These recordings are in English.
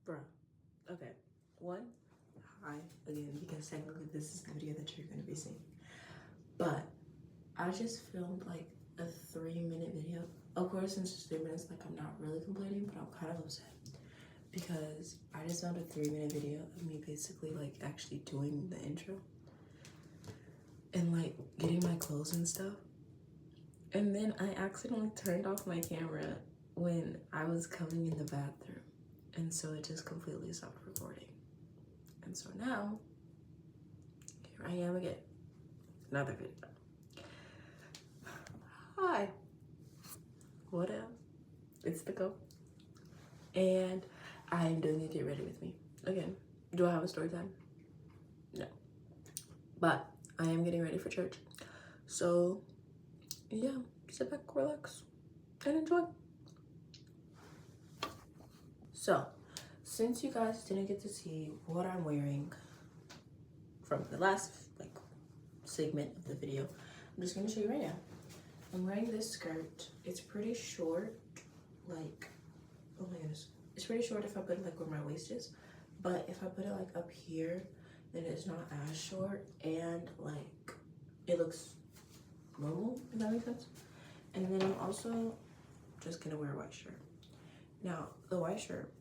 Bruh. Okay. One, hi again, because technically this is the video that you're gonna be seeing. But I just filmed like a 3-minute video. Of course, since it's 3 minutes, like I'm not really complaining, but I'm kind of upset because I just filmed a 3-minute video of me basically like actually doing the intro and like getting my clothes and stuff. And then I accidentally turned off my camera when I was coming in the bathroom. And so it just completely stopped recording. And so now, here I am again. Another video. Hi. What up? It's the go. And I'm doing a get ready with me. Again, do I have a story time? No. But I am getting ready for church. So yeah, sit back, relax, and enjoy. So, since you guys didn't get to see what I'm wearing from the last like segment of the video, I'm just gonna show you right now. I'm wearing this skirt. It's pretty short, like, oh my goodness. It's pretty short if I put it like where my waist is, but if I put it like up here, then it's not as short and like it looks normal, if that makes sense. And then I'm also just gonna wear a white shirt. Now, the white shirt,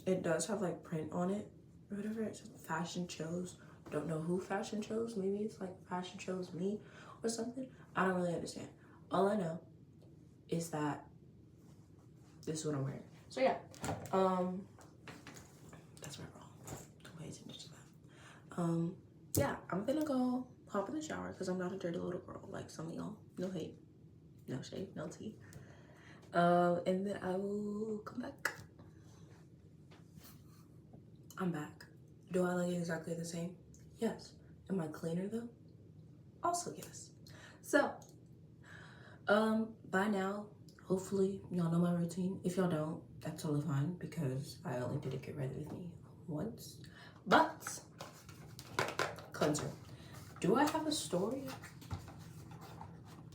it does have like print on it or whatever. It's fashion chose. Don't know who fashion chose. Maybe it's like fashion chose me or something. I don't really understand. All I know is that this is what I'm wearing. So yeah, that's right, wrong. Don't pay attention to that. Yeah, I'm gonna go hop in the shower because I'm not a dirty little girl like some of y'all. No hate, no shade, no tea. And then I will come back. I'm back. Do I look exactly the same? Yes. Am I cleaner though? Also yes. So, by now, hopefully y'all know my routine. If y'all don't, that's totally fine because I only did a get ready with me once. But, cleanser. Do I have a story?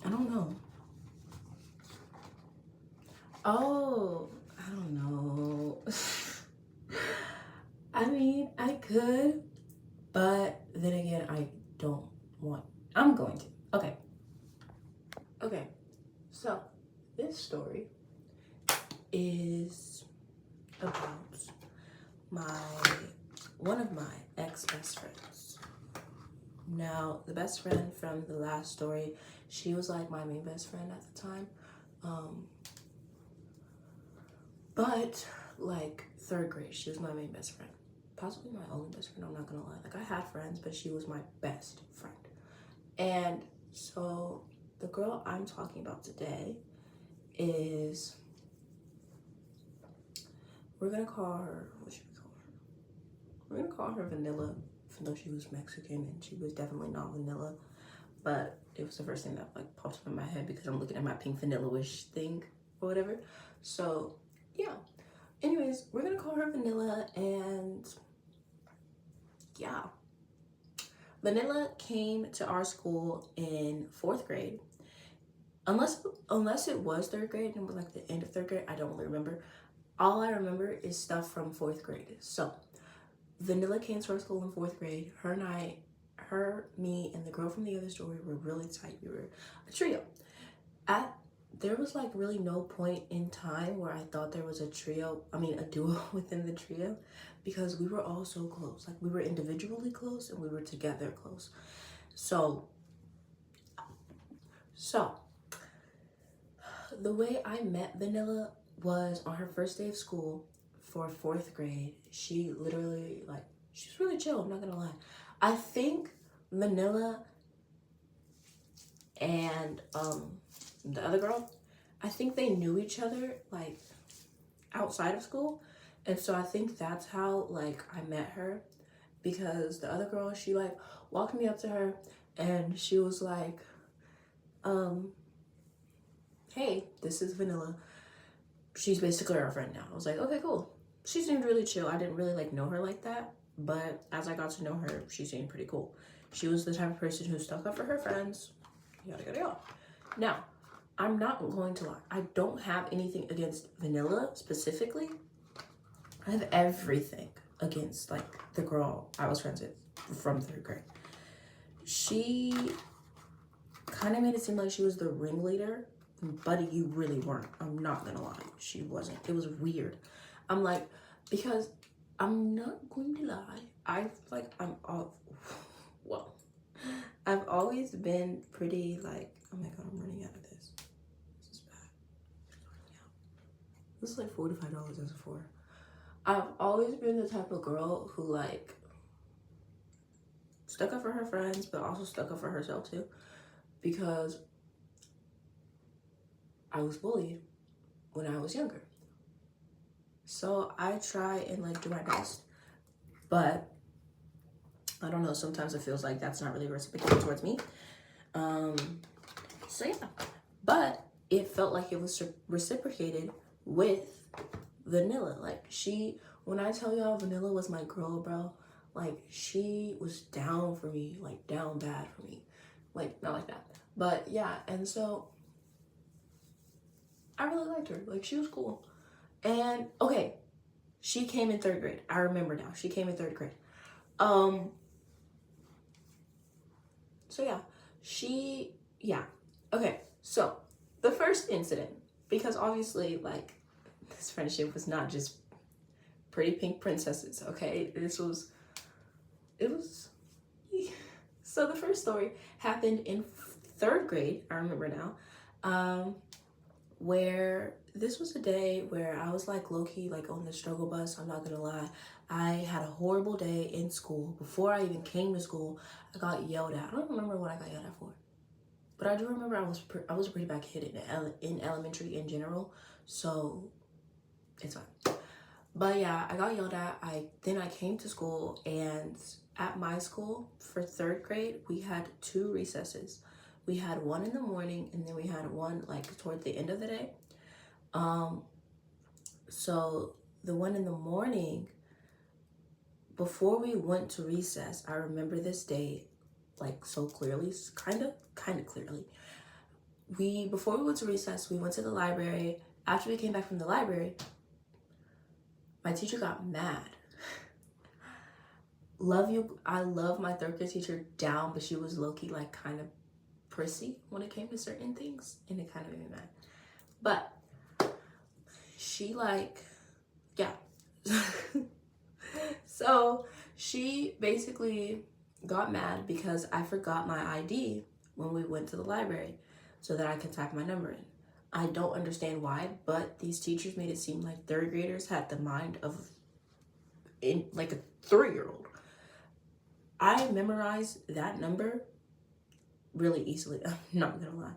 I don't know. Oh, I don't know. I mean, I could, but then again, I don't want. I'm going to. Okay. Okay. So, this story is about one of my ex-best friends. Now, the best friend from the last story, she was like my main best friend at the time. But like 3rd grade, she was my main best friend. Possibly my only best friend, I'm not gonna lie. Like I had friends, but she was my best friend. And so the girl I'm talking about today is, we're gonna call her, what should we call her? We're gonna call her Vanilla, even though she was Mexican and she was definitely not vanilla. But it was the first thing that like popped up in my head because I'm looking at my pink vanilla wish thing or whatever. So yeah. Anyways, we're gonna call her Vanilla, and yeah. Vanilla came to our school in 4th grade. Unless it was 3rd grade and it was like the end of 3rd grade, I don't really remember. All I remember is stuff from 4th grade. So Vanilla came to our school in 4th grade. Her, me, and the girl from the other story were really tight. We were a trio. There was like really no point in time where I thought there was a duo within the trio, because we were all so close. Like we were individually close and we were together close. So the way I met Vanilla was on her first day of school for 4th grade. She literally she's really chill, I'm not gonna lie. I think Vanilla and the other girl, I think they knew each other like outside of school, and so I think that's how like I met her, because the other girl, she like walked me up to her and she was like, hey, this is Vanilla, she's basically our friend now. I was like, okay, cool. She seemed really chill. I didn't really like know her like that, but as I got to know her, she seemed pretty cool. She was the type of person who stuck up for her friends, yada yada yada. Now, I'm not going to lie, I don't have anything against Vanilla specifically. I have everything against like the girl I was friends with from 3rd grade. She kind of made it seem like she was the ringleader, but you really weren't. I'm not gonna lie, she wasn't. It was weird. I'm like, because I'm not going to lie, I've always been pretty like, oh my god, I'm running out of this. This is bad. This is like $45 as a four. I've always been the type of girl who like stuck up for her friends, but also stuck up for herself too, because I was bullied when I was younger. So I try and like do my best, but I don't know, sometimes it feels like that's not really reciprocated towards me. So yeah, but it felt like it was reciprocated with Vanilla. Like when I tell y'all Vanilla was my girl, bro, like she was down for me, like down bad for me. Like, not like that. But yeah, and so I really liked her. Like, she was cool. And okay, she came in 3rd grade. I remember now. She came in 3rd grade. So yeah. Okay, so the first incident, because obviously like this friendship was not just pretty pink princesses, okay? So the first story happened in 3rd grade, I remember now, where this was a day where I was like low-key like on the struggle bus. I'm not gonna lie, I had a horrible day in school. Before I even came to school, I got yelled at. I don't remember what I got yelled at for, but I do remember I was a pretty bad kid in elementary in general, so it's fine. But yeah, I got yelled at. Then I came to school, and at my school for 3rd grade, we had 2 recesses. We had one in the morning, and then we had one like toward the end of the day. So the one in the morning, before we went to recess, I remember this day like so clearly, kind of clearly. Before we went to recess, we went to the library. After we came back from the library, my teacher got mad. I love my 3rd grade teacher down, but she was low-key like kind of prissy when it came to certain things, and it kind of made me mad. But she like, yeah. So she basically got mad because I forgot my ID when we went to the library so that I could type my number in. I don't understand why, but these teachers made it seem like 3rd graders had the mind of like a 3-year-old. I memorized that number really easily, I'm not gonna lie.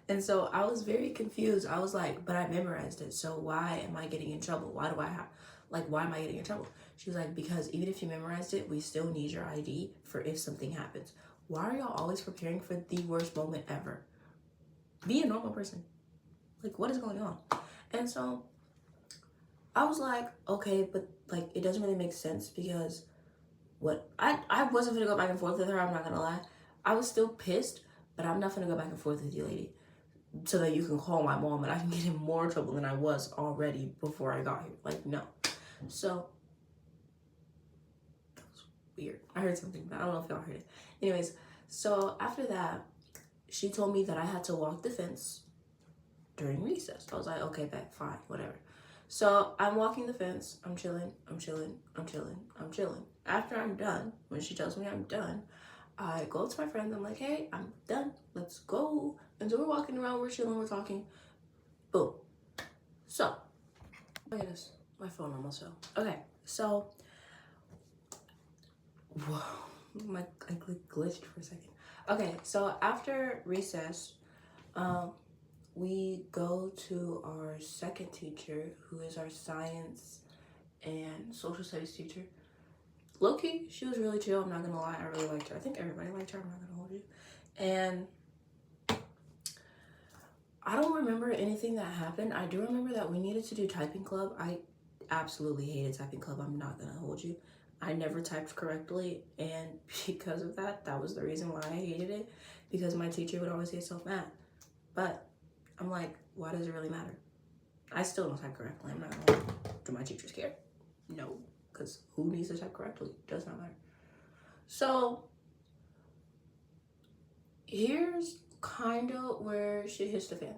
And so I was very confused. I was like, but I memorized it, so why am I getting in trouble? Why am I getting in trouble? She was like, because even if you memorized it, we still need your ID for if something happens. Why are y'all always preparing for the worst moment ever? Be a normal person. Like, what is going on? And so I was like, okay, but like it doesn't really make sense, because I wasn't gonna go back and forth with her, I'm not gonna lie. I was still pissed, but I'm not gonna go back and forth with you, lady, so that you can call my mom and I can get in more trouble than I was already before I got here. Like, no. So that was weird. I heard something, but I don't know if y'all heard it. Anyways, so after that, she told me that I had to walk the fence during recess. I was like, okay, bet, fine, whatever. So I'm walking the fence, I'm chilling. After I'm done, when she tells me I'm done, I go up to my friends, I'm like, hey, I'm done, let's go. And so we're walking around, we're chilling, we're talking. Boom. So, look at this, my phone almost fell. Okay, so, whoa, I glitched for a second. Okay, so after recess, we go to our 2nd teacher, who is our science and social studies teacher. Low-key, she was really chill, I'm not gonna lie, I really liked her. I think everybody liked her, I'm not gonna hold you. And I don't remember anything that happened. I do remember that we needed to do typing club. I absolutely hated typing club, I'm not gonna hold you. I never typed correctly, and because of that, that was the reason why I hated it, because my teacher would always get so mad. But I'm like, why does it really matter? I still don't type correctly, I'm not gonna hold you. Do my teachers care? No, because who needs to type correctly? Does not matter. So here's kind of where shit hits the fan.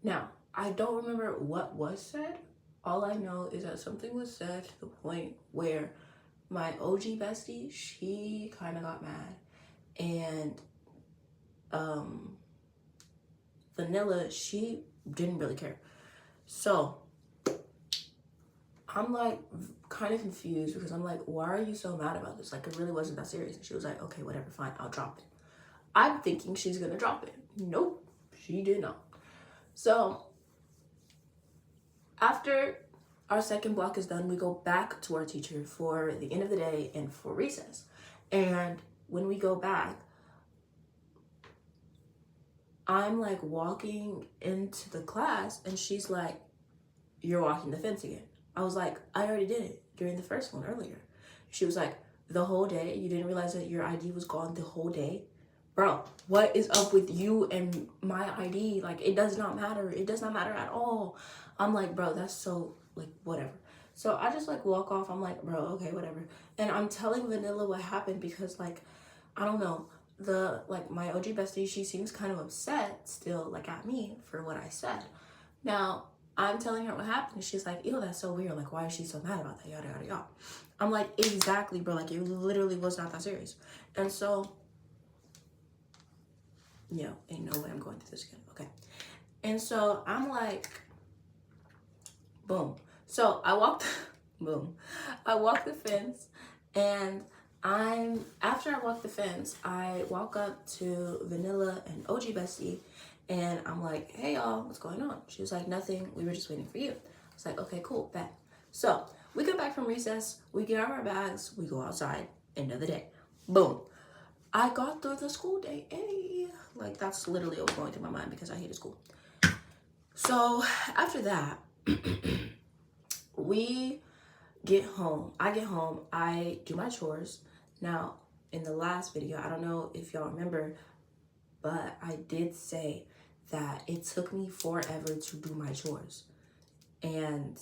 Now, I don't remember what was said. All I know is that something was said to the point where my OG bestie, she kind of got mad. And Vanilla, she didn't really care. So I'm like kind of confused because I'm like, why are you so mad about this? Like, it really wasn't that serious. And she was like, okay, whatever, fine, I'll drop it. I'm thinking she's gonna drop it. Nope, she did not. So after our second block is done, we go back to our teacher for the end of the day and for recess. And when we go back, I'm like walking into the class and she's like, you're walking the fence again. I was like, I already did it during the first one earlier. She was like, the whole day? You didn't realize that your ID was gone the whole day? Bro, what is up with you and my ID? Like, it does not matter. It does not matter at all. I'm like, bro, that's so, like, whatever. So I just, like, walk off. I'm like, bro, okay, whatever. And I'm telling Vanilla what happened because, like, I don't know. My OG bestie, she seems kind of upset still, like, at me for what I said. Now, I'm telling her what happened, and she's like, ew, that's so weird. Like, why is she so mad about that? Yada, yada, yada. I'm like, exactly, bro. Like, it literally was not that serious. And so, ain't no way I'm going through this again. Okay. And so, I'm like, boom. So, I walked, boom. I walked the fence, and after I walk the fence, I walk up to Vanilla and OG bestie, and I'm like, hey y'all, what's going on? She was like, nothing, we were just waiting for you. I was like, okay, cool, bet. So we come back from recess, we grab our bags, we go outside, end of the day. Boom. I got through the school day. Hey, like that's literally what was going through my mind because I hated school. So after that, we get home. I get home, I do my chores. Now, in the last video, I don't know if y'all remember, but I did say that it took me forever to do my chores. And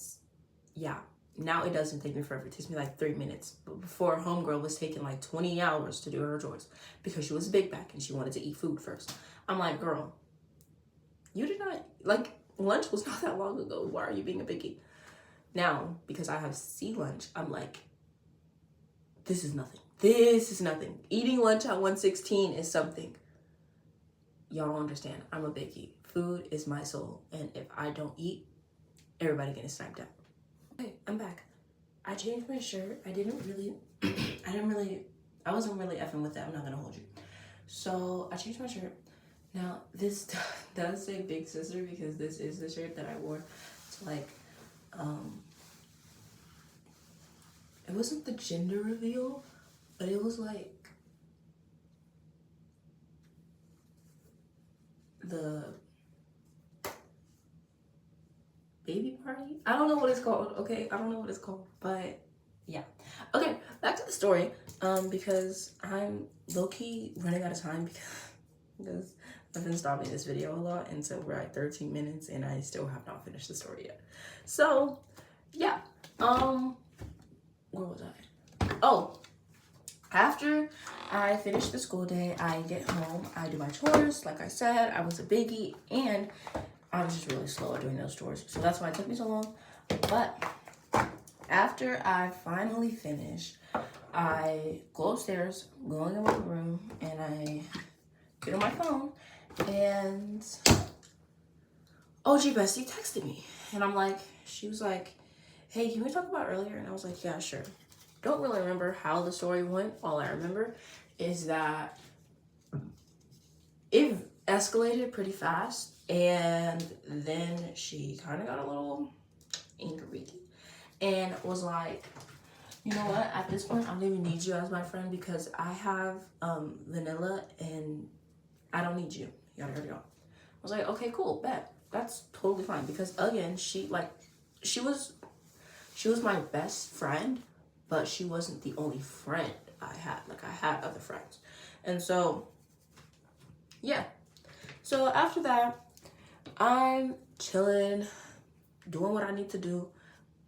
yeah, now it doesn't take me forever. It takes me like 3 minutes. But before, homegirl was taking like 20 hours to do her chores because she was a big back and she wanted to eat food first. I'm like, girl, you did not, like, lunch was not that long ago. Why are you being a biggie? Now, because I have C lunch, I'm like, this is nothing. This is nothing. Eating lunch at 1:16 is something. Y'all don't understand. I'm a biggie. Food is my soul. And if I don't eat, everybody getting sniped out. Okay, I'm back. I changed my shirt. I wasn't really effing with that. I'm not gonna hold you. So I changed my shirt. Now, this does say big sister because this is the shirt that I wore to like, it wasn't the gender reveal, but it was like the baby party. I don't know what it's called, okay? I don't know what it's called, but yeah. Okay, back to the story, because I'm low-key running out of time because I've been stopping this video a lot, and so we're at 13 minutes and I still have not finished the story yet. So, yeah. Where was I? Oh, after I finish the school day, I get home, I do my chores. Like I said, I was a biggie, and I was just really slow at doing those chores. So that's why it took me so long. But after I finally finish, I go upstairs, go in my room, and I get on my phone, and OG bestie texted me. And I'm like, she was like, hey, can we talk about earlier? And I was like, yeah, sure. Don't really remember how the story went. All I remember is that it escalated pretty fast, and then she kind of got a little angry and was like, you know what, at this point I don't even need you as my friend because I have Vanilla and I don't need you. Yada yada yada. I was like, okay, cool, bet. That's totally fine because again, she was my best friend, but she wasn't the only friend I had. Like, I had other friends. And so, yeah. So after that, I'm chilling, doing what I need to do.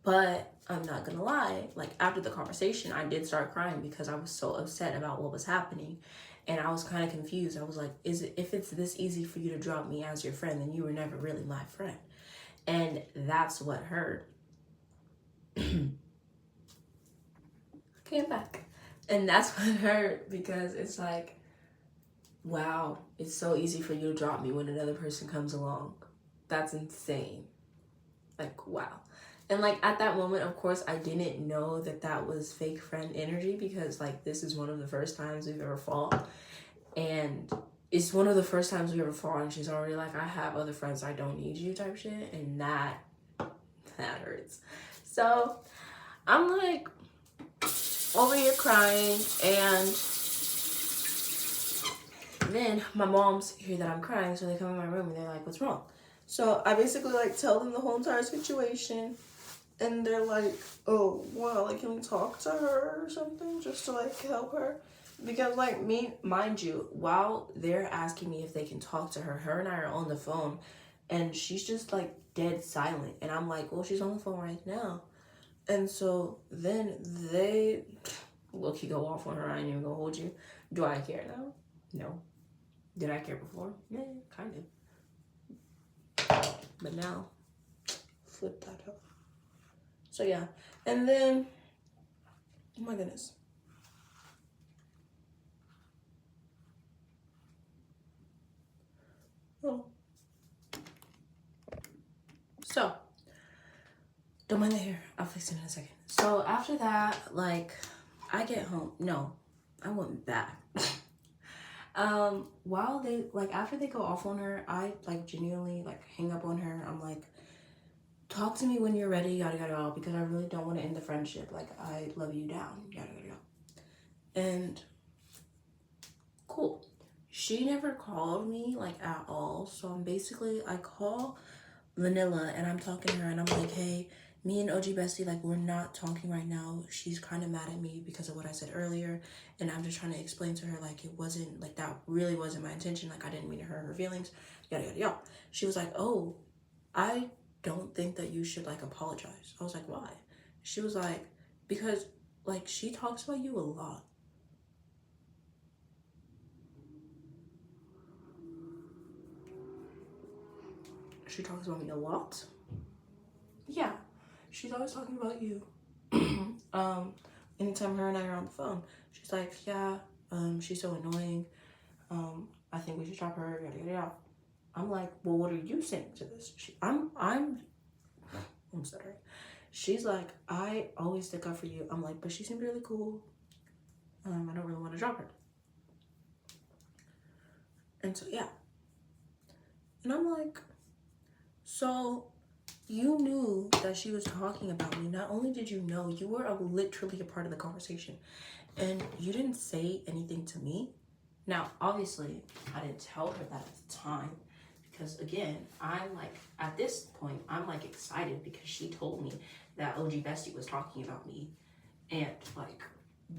But I'm not gonna lie, like after the conversation, I did start crying because I was so upset about what was happening. And I was kind of confused. I was like, if it's this easy for you to drop me as your friend, then you were never really my friend. And that's what hurt. Came back. And that's what hurt, because it's like, wow, it's so easy for you to drop me when another person comes along. That's insane. Like, wow. And like at that moment, of course, I didn't know that that was fake friend energy, because like this is one of the first times we've ever fought. And it's one of the first times we ever fought, and she's already like, I have other friends, I don't need you type shit. And that hurts. So I'm like over here crying, and then my moms hear that I'm crying, so they come in my room and they're like, what's wrong? So I basically like tell them the whole entire situation, and they're like, oh, well, like, can we talk to her or something just to like help her? Because like me, mind you, while they're asking me if they can talk to her, her and I are on the phone, and she's just like dead silent. And I'm like, well, she's on the phone right now. And so then they look, you go off on her. I ain't even gonna hold you. Do I care now? No. Did I care before? Yeah, kind of. But now, flip that up. So yeah, and then, oh my goodness. Oh. So, don't mind the hair. I'll fix it in a second. So after that, like, I get home. No, I went back. While they, like, after they go off on her, I, like, genuinely, like, hang up on her. I'm like, talk to me when you're ready, yada, yada, yada, because I really don't want to end the friendship. Like, I love you down, yada, yada, yada. And cool. She never called me, like, at all. So I'm basically, I call Vanilla and I'm talking to her and I'm like, hey, me and OG Bestie, like, we're not talking right now. She's kind of mad at me because of what I said earlier. And I'm just trying to explain to her, like, it wasn't, like, that really wasn't my intention. Like, I didn't mean to hurt her feelings, yada, yada, yada. She was like, oh, I don't think that you should, like, apologize. I was like, why? She was like, because, like, she talks about you a lot. She talks about me a lot. Yeah, she's always talking about you. Anytime her and I are on the phone, she's like, yeah, she's so annoying. I think we should drop her, yada, yada, yada. I'm like, well, what are you saying to this? I'm sorry. She's like, I always stick up for you. I'm like, but she seemed really cool. I don't really want to drop her. And so, yeah. And I'm like, so you knew that she was talking about me. Not only did you know, you were literally a part of the conversation. And you didn't say anything to me. Now, obviously, I didn't tell her that at the time. Because, again, I'm like, at this point, I'm like excited because she told me that OG Bestie was talking about me. And, like,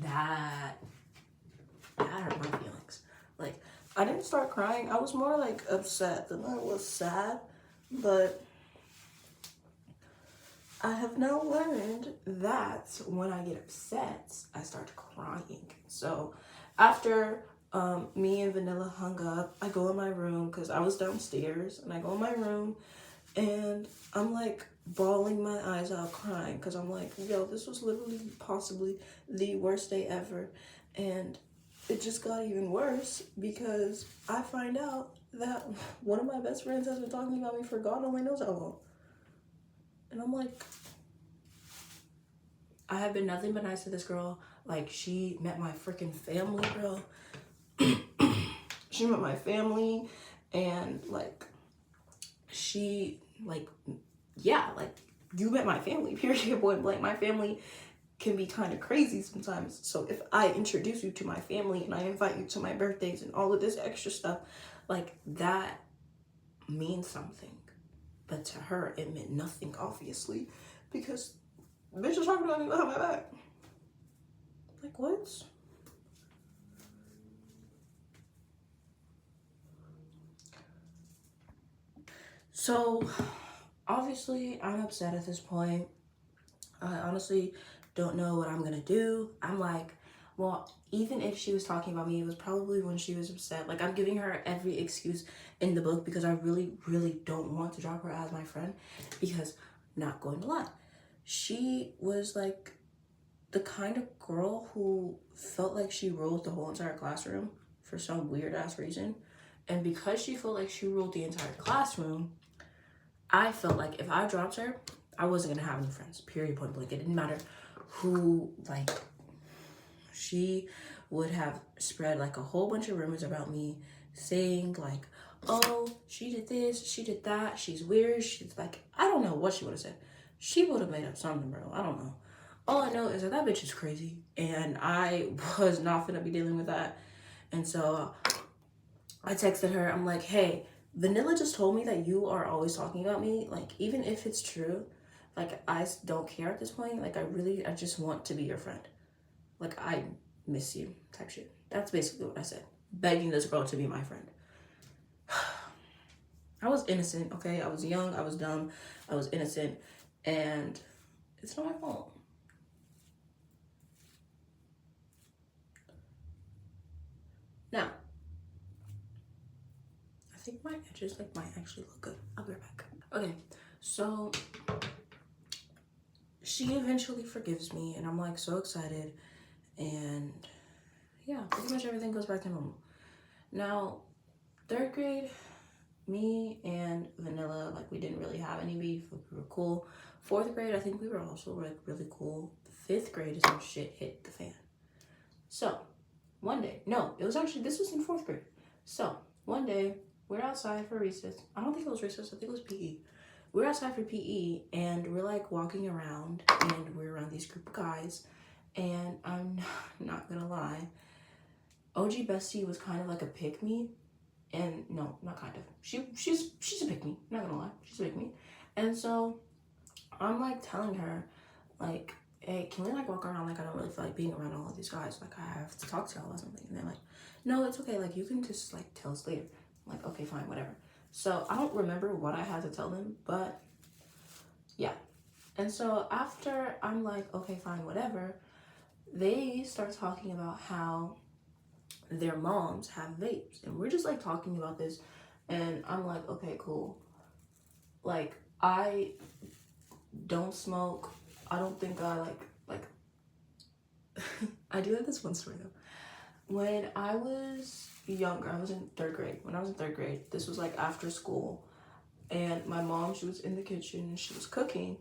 that hurt my feelings. Like, I didn't start crying. I was more, like, upset than I was sad. But I have now learned that when I get upset, I start crying. So after me and Vanilla hung up, I go in my room because I was downstairs, and I go in my room and I'm like bawling my eyes out crying because I'm like, yo, this was literally possibly the worst day ever. And it just got even worse because I find out that one of my best friends has been talking about me for God only knows how long. And I'm like, I have been nothing but nice to this girl. Like, she met my freaking family, bro. She met my family, and, like, she, like, yeah, like, you met my family, period, point blank. My family can be kind of crazy sometimes. So if I introduce you to my family and I invite you to my birthdays and all of this extra stuff, like, that means something. But to her, it meant nothing, obviously, because bitch was talking about me behind my back. Like, what? So, obviously, I'm upset at this point. I honestly don't know what I'm gonna do. I'm like, well, even if she was talking about me, it was probably when she was upset. Like, I'm giving her every excuse in the book because I really, really don't want to drop her as my friend. Because, not going to lie, she was like the kind of girl who felt like she ruled the whole entire classroom for some weird ass reason. And because she felt like she ruled the entire classroom, I felt like if I dropped her, I wasn't gonna have any friends, period, point blank. It didn't matter who, like, she would have spread like a whole bunch of rumors about me, saying like, oh, she did this, she did that, she's weird, she's like, I don't know what she would have said. She would have made up something, bro. I don't know. All I know is that bitch is crazy, and I was not gonna be dealing with that. And so I texted her. I'm like, hey, Vanilla just told me that you are always talking about me. Like, even if it's true, like, I don't care at this point. Like, I just want to be your friend. Like, I miss you type shit. That's basically what I said. Begging this girl to be my friend. I was innocent, okay? I was young, I was dumb, I was innocent, and it's not my fault. Now, I think my edges like might actually look good. I'll be right back. Okay, so she eventually forgives me, and I'm like so excited, and yeah, pretty much everything goes back to normal. Now, third grade, me and Vanilla, like, we didn't really have any beef. Like, we were cool. Fourth grade, I think we were also like really cool. Fifth grade is when shit hit the fan. So one day, no, it was actually, this was in fourth grade. So one day we're outside for recess. I don't think it was recess, I think it was PE. We're outside for PE, and we're like walking around, and we're around these group of guys, and I'm not gonna lie, OG Bestie was kind of like a pick me. And no, not kind of. She's a pick me. Not gonna lie, she's a pick me. And so I'm like telling her, like, hey, can we like walk around? Like, I don't really feel like being around all of these guys. Like, I have to talk to y'all or something. And they're like, no, it's okay. Like, you can just like tell us later. I'm like, okay, fine, whatever. So I don't remember what I had to tell them, but yeah. And so after I'm like, okay, fine, whatever, they start talking about how their moms have vapes, and we're just like talking about this, and I'm like, okay, cool. Like, I don't smoke. I don't think I like I do have this one story though. When I was younger, I was in third grade. When I was in third grade, this was like after school, and my mom, she was in the kitchen and she was cooking,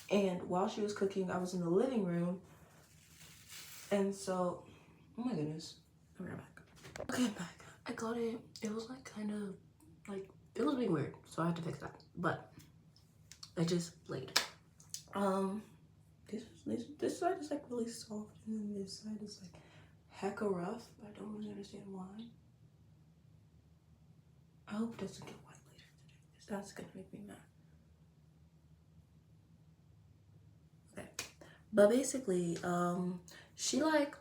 and while she was cooking, I was in the living room. And so, oh my goodness, I'm right back. Okay, I'm back. I got it. It was like kind of like, it was being weird, so I had to fix that. But I just played. This side is like really soft, and then this side is like hecka rough. I don't really understand why. I hope it doesn't get white later today, because that's gonna make me mad. Okay, but basically, she like,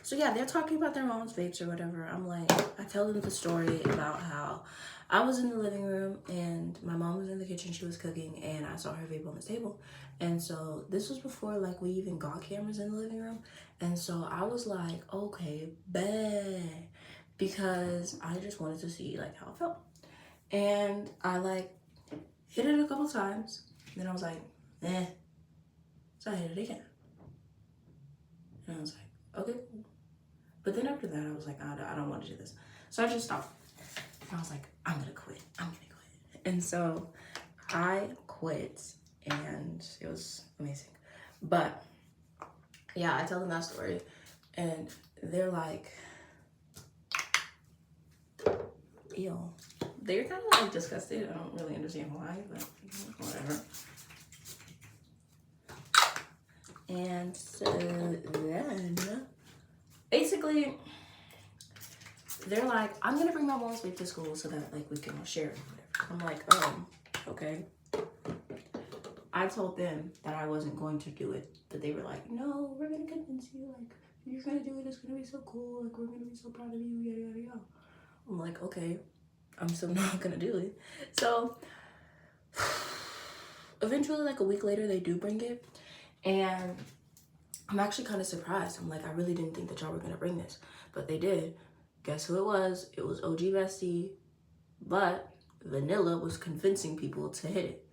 so yeah, they're talking about their mom's vapes or whatever. I'm like, I tell them the story about how I was in the living room and my mom was in the kitchen, she was cooking, and I saw her vape on the table. And so this was before like we even got cameras in the living room. And so I was like, okay, bet, because I just wanted to see like how it felt. And I like hit it a couple times, then I was like, eh. So I hit it again. And I was like, okay, cool. But then after that, I was like, I don't want to do this. So I just stopped. And I was like, I'm gonna quit. And so I quit, and it was amazing. But yeah, I tell them that story, and they're like, ew. They're kind of like disgusted. I don't really understand why, but whatever. And so then, basically, they're like, I'm gonna bring my mom's vape to school so that like we can all share it. I'm like, okay. I told them that I wasn't going to do it, but they were like, no, we're gonna convince you, like, you're gonna do it, it's gonna be so cool, like, we're gonna be so proud of you, yada yada yada. I'm like, okay, I'm still not gonna do it. So eventually, like a week later, they do bring it. And I'm actually kind of surprised. I'm like, I really didn't think that y'all were gonna bring this, but they did. Guess who it was? It was OG Bestie, but Vanilla was convincing people to hit it.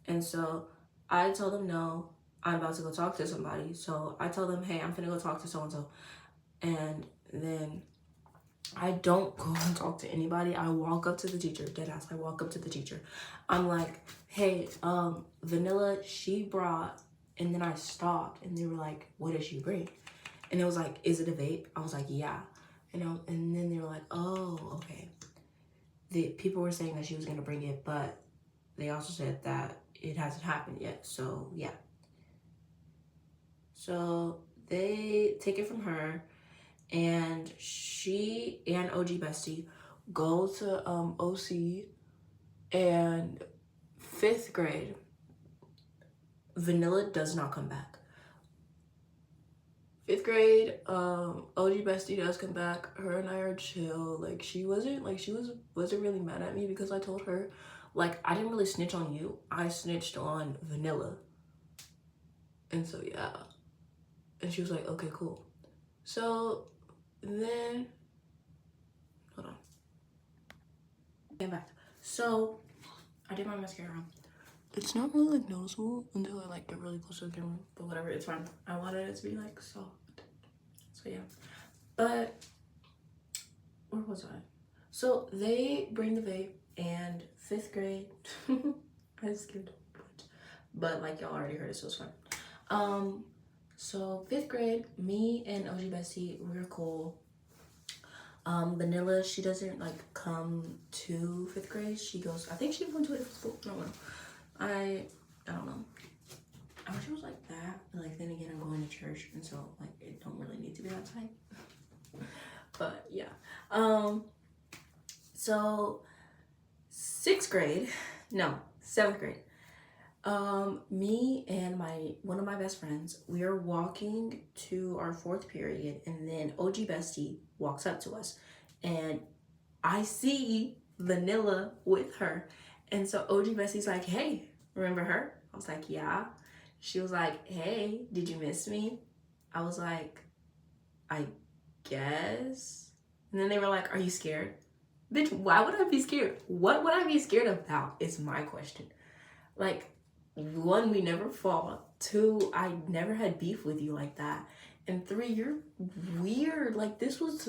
And so I told them, no, I'm about to go talk to somebody. So I told them, hey, I'm gonna go talk to so-and-so. And then I don't go and talk to anybody. I walk up to the teacher, deadass. I walk up to the teacher. I'm like, hey, Vanilla, she brought, and then I stopped, and they were like, what did she bring? And it was like, is it a vape? I was like, yeah. And then they were like, oh, okay. The people were saying that she was gonna bring it, but they also said that it hasn't happened yet. So yeah. So they take it from her, and she and OG Bestie go to OC, and 5th grade, Vanilla does not come back. 5th grade, OG Bestie does come back. Her and I are chill. Like, she wasn't really mad at me because I told her, like, I didn't really snitch on you. I snitched on Vanilla. And so, yeah. And she was like, okay, cool. So then, hold on. Get back. So, I did my mascara. It's not really, like, noticeable until I, like, get really close to the camera. But whatever, it's fine. I wanted it to be, like, soft. So, yeah. But, where was I? So, they bring the vape, and 5th grade, I skipped a bunch. But, like, y'all already heard it, so it's fine. So 5th grade, me and OG Bestie, we're cool. Vanilla, she doesn't like come to 5th grade. She goes, I think she went to a different school. No, I don't know. I wish it was like that. But like then again, I'm going to church, and so like it don't really need to be that tight. But yeah. So 6th grade, no, 7th grade. Me and one of my best friends, we are walking to our 4th period, and then OG Bestie walks up to us, and I see Vanilla with her. And so OG Bestie's like, hey, remember her? I was like, yeah. She was like, hey, did you miss me? I was like, I guess. And then they were like, are you scared? Bitch, why would I be scared? What would I be scared about is my question. Like, 1, we never fought. 2, I never had beef with you like that. And 3, you're weird. Like, this was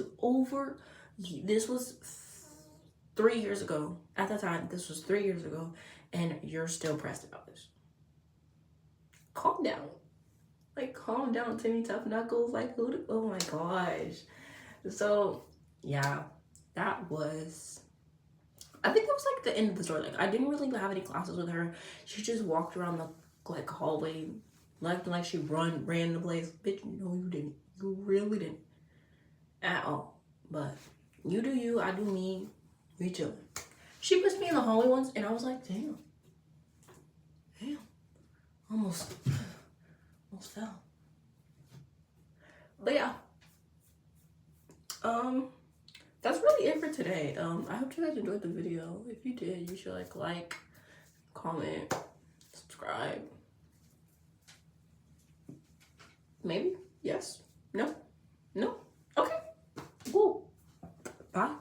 3 years ago. At the time, this was 3 years ago, and you're still pressed about this. Calm down. Like, calm down, Timmy Tough Knuckles. Like, oh my gosh. So, yeah, that was... I think that was like the end of the story. Like, I didn't really have any classes with her. She just walked around the like hallway, like she ran the place. Bitch, no, you didn't. You really didn't at all. But you do you, I do me. We chillin'. She pushed me in the hallway once, and I was like, damn, almost fell. But yeah, that's really it for today. I hope you guys enjoyed the video. If you did, you should like, comment, subscribe. Maybe? Yes? No? No? Okay. Cool. Bye.